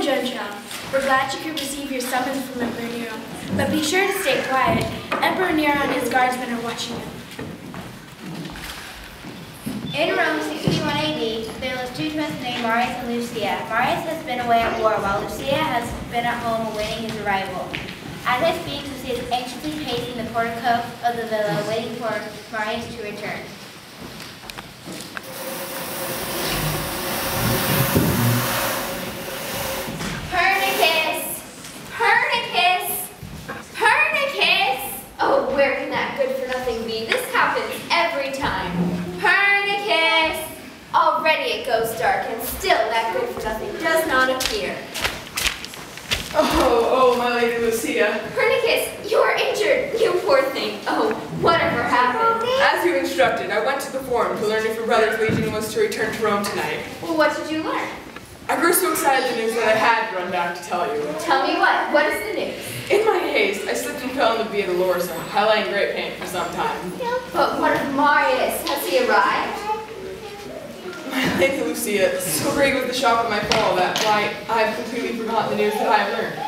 Madrone, we're glad you could receive your summons from Emperor Nero, but be sure to stay quiet. Emperor Nero and his guardsmen are watching you. In Rome, 61 AD, there lived two twins named Marius and Lucia. Marius has been away at war, while Lucia has been at home awaiting his arrival. As I speak, Lucia is anxiously pacing the portico of the villa, waiting for Marius to return. Pernicus! Pernicus! Pernicus! Oh, where can that good-for-nothing be? This happens every time. Pernicus! Already it goes dark, and still that good-for-nothing does not appear. Oh, my lady Lucia. Pernicus, you are injured, you poor thing. Oh, whatever happened? As you instructed, I went to the forum to learn if your brother's legion was to return to Rome tonight. Well, what did you learn? I grew so excited at the news that I had to run back to tell you. Tell me what? What is the news? In my haste, I slipped and fell in the Via Dolorosa. I lay in great pain for some time. But what of Marius? Has he arrived? My lady Lucia, so great was the shock of my fall that, why, I have completely forgotten the news that I have learned.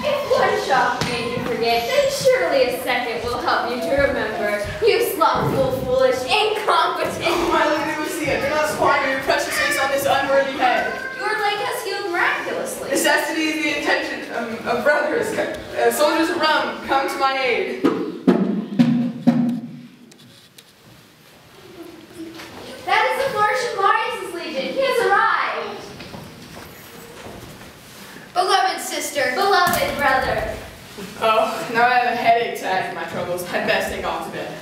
If one shock made you forget, then surely a second will help you to remember. You slothful, foolish, incompetent. Oh, my lady Lucia, do not squander your precious face on this unworthy head. Your leg has healed miraculously. Necessity is the intention of brothers. Soldiers of Rome, come to my aid. That is the flourish of Marius' legion. He has arrived. Beloved sister. Beloved brother. Oh, now I have a headache to add to my troubles. I'd best take off to bed.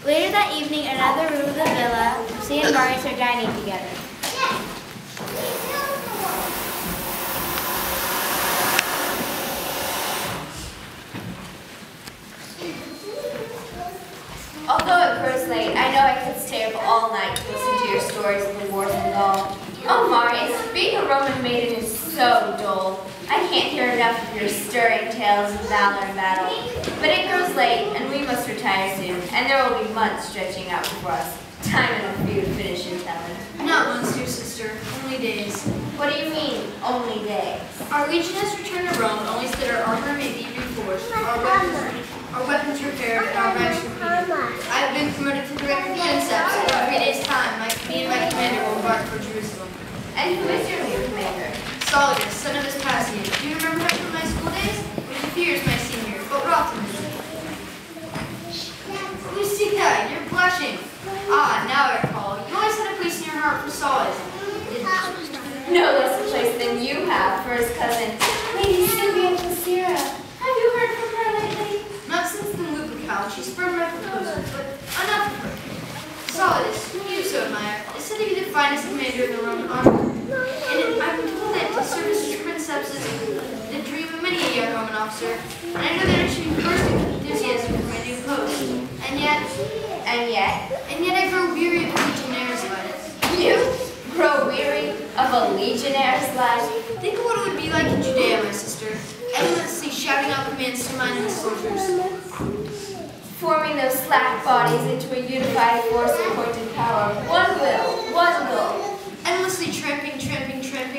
Later that evening, in another room of the villa, Lucia and Marius are dining together. Although it grows late, I know I could stay up all night to listen to your stories of the wars in Gaul. Oh, Marius, being a Roman maiden is so dull. I can't hear enough of your stirring tales of valor and battle. But it grows late, and we must retire soon, and there will be months stretching out before us. Time enough for you to finish your telling. Not months, dear sister. Only days. What do you mean, only days? Our legion has returned to Rome only so that our armor may be reinforced, our weapons repaired, and our ranks repeated. I have been promoted to the rank of princeps, and in 3 days' time, me and my commander will embark for Jerusalem. And who is your new commander? Solidus, son of Vespasian. Do you remember him from my school days? He was a few years my senior, but we're optimistic. Lucia, you're blushing. Ah, now I recall. You always had a place in your heart for Solidus, didn't you? No less a place than you have for his cousin, Lady Silvia Placera. Have you heard from her lately? Not since the Lupercal. She spurned my proposal, but enough of her. Solidus, whom you so admire, is said to be the finest commander in the Roman army. And I've been told that to serve as princeps is the dream of many a young Roman officer. And I know that I should be bursting with enthusiasm for my new post. And yet I grow weary of a legionnaire's life. You grow weary of a legionnaire's life? Think of what it would be like in Judea, my sister. Endlessly shouting out commands to mindless soldiers. Forming those slack bodies into a unified force of appointed power. One will, one goal. Endlessly tramping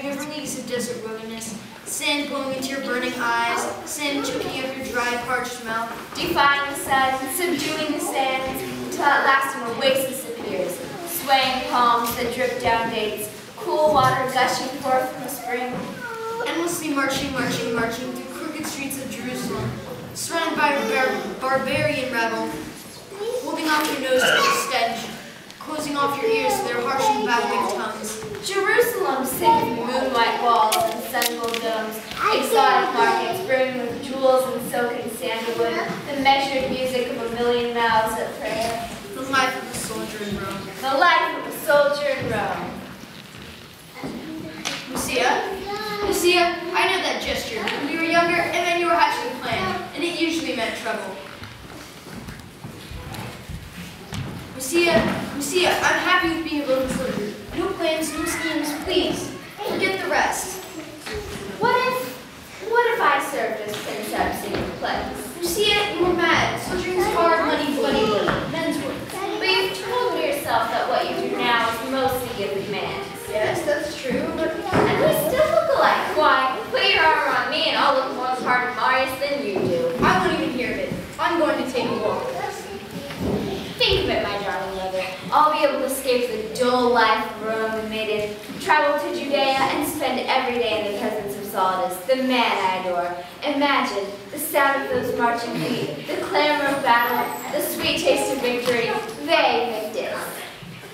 over leagues of desert wilderness. Sand blowing into your burning eyes, sand choking up your dry, parched mouth. Defying the sun, subduing the sands, until at last an oasis appears. Swaying palms that drip down dates, cool water gushing forth from the spring. Endlessly marching through crooked streets of Jerusalem, surrounded by barbarian rabble, holding off your nose to their stench, closing off your ears to their harsh and babbling tongues. Jerusalem sings moon-white walls and sun-gold domes, exotic markets brimming with jewels and silk and sandalwood, the measured music of a million mouths at prayer. The life of a soldier in Rome. The life of a soldier in Rome. Lucia, I know that gesture. When you were younger, and then you were hatching a plan, and it usually meant trouble. Lucia, I'm happy with being a Roman soldier. No plans, no schemes, please. Forget the rest. What if I served as Princeps in your place? Lucia, you were mad. Soldiering is hard, money, bloody work, men's work. But you've told me yourself that what you do now is mostly give commands. Yes, that's true, but... And we still look alike. Why, put your armor on me and I'll look more the part of Marius than you do. I won't even hear of it. I'm going to take a walk. Think of it, my darling mother. I'll be able to escape the dull life of Roman maiden, travel to Judea, and spend every day in the presence of Solidus, the man I adore. Imagine the sound of those marching feet, the clamor of battle, the sweet taste of victory. They victors.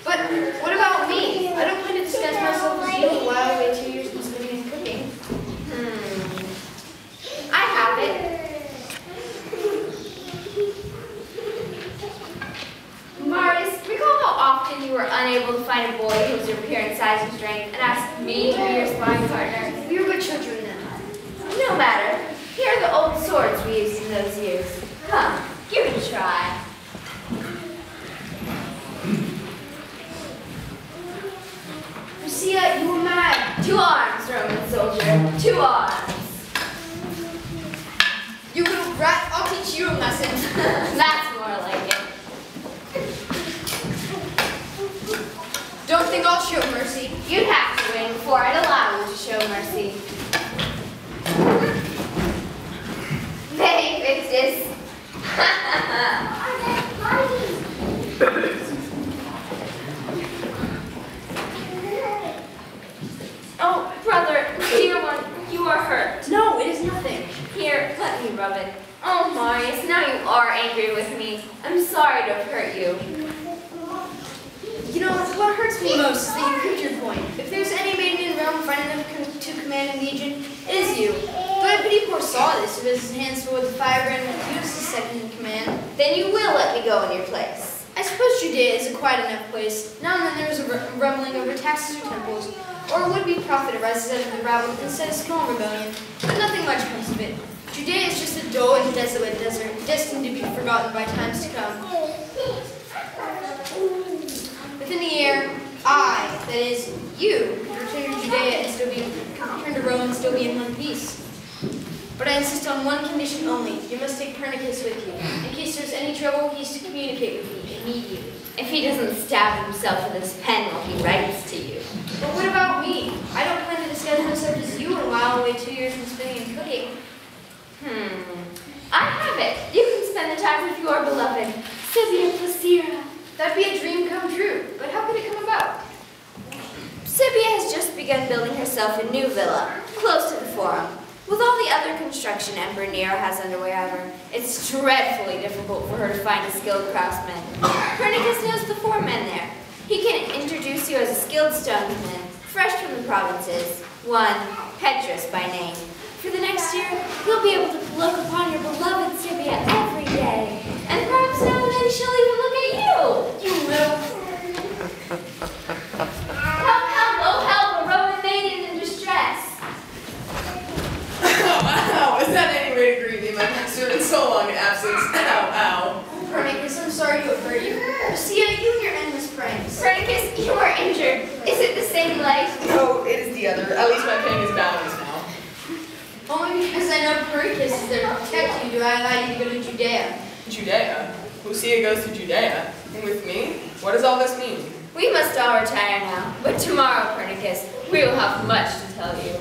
But what about me? I don't plan to disguise myself as you while I wait 2 years from spinning and cooking. I have it. Marius, recall how often you were unable to find a boy who was your peer in size and strength and asked me to be your sparring partner? We were good children then. No matter. Here are the old swords we used in those years. Come, give it a try. Lucia, you were mad. 2 arms, Roman soldier. 2 arms. You little brat, I'll teach you a lesson. That's more like it. Don't think I'll show mercy. You'd have to win before I'd allow you to show mercy. They fixed this. Oh, brother, dear one, you are hurt. No, it is nothing. Here, let me rub it. Oh, Marius, now you are angry with me. I'm sorry to have hurt you. You know, what hurts me most is that you proved your point. If there's any maiden in Rome fine enough to command a legion, it is you. But I pity poor Solidus, who has his hands full with fire and refuses to second in command. Then you will let me go in your place. I suppose Judea is a quiet enough place. Now and then there is a rumbling over taxes or temples, or a would-be prophet arises out of the rabble and sets a small rebellion, but nothing much comes of it. Judea is just a dull and desolate desert, destined to be forgotten by times to come. Within a year, I, that is, you, return to Judea and still be return to Rome and still be in one piece. But I insist on one condition only. You must take Pernicus with you. In case there's any trouble, he's to communicate with me immediately. If he doesn't stab himself with his pen while he writes to you. But what about me? I don't plan to disguise myself as you and while away 2 years from spinning and cooking. I have it. You can spend the time with your beloved, Sibia Placera. That'd be a dream come true. But how could it come about? Sibia has just begun building herself a new villa, close to the Forum. With all the other construction Emperor Nero has underway, however, it's dreadfully difficult for her to find a skilled craftsman. Pernicus knows the 4 men there. He can introduce you as a skilled stonesman, fresh from the provinces, one Petrus by name. For the next year, you'll be able to look upon your beloved Sibia every day. And perhaps now and then she'll even look at you. You little... Help, help, oh help, a Roman maiden in distress. Ow, is that any way to greet me, my master, in so long an absence? Ow, ow. Pernicus, I'm sorry to have hurt you. Lucia, you and your endless pranks. Pernicus, you are injured. Is it the same leg? No, it is the other. At least my pain is balanced now. Only because I know Pernicus is there to protect you do I allow you to go to Judea. Judea? Lucia goes to Judea. And with me? What does all this mean? We must all retire now, but tomorrow, Pernicus, we will have much to tell you.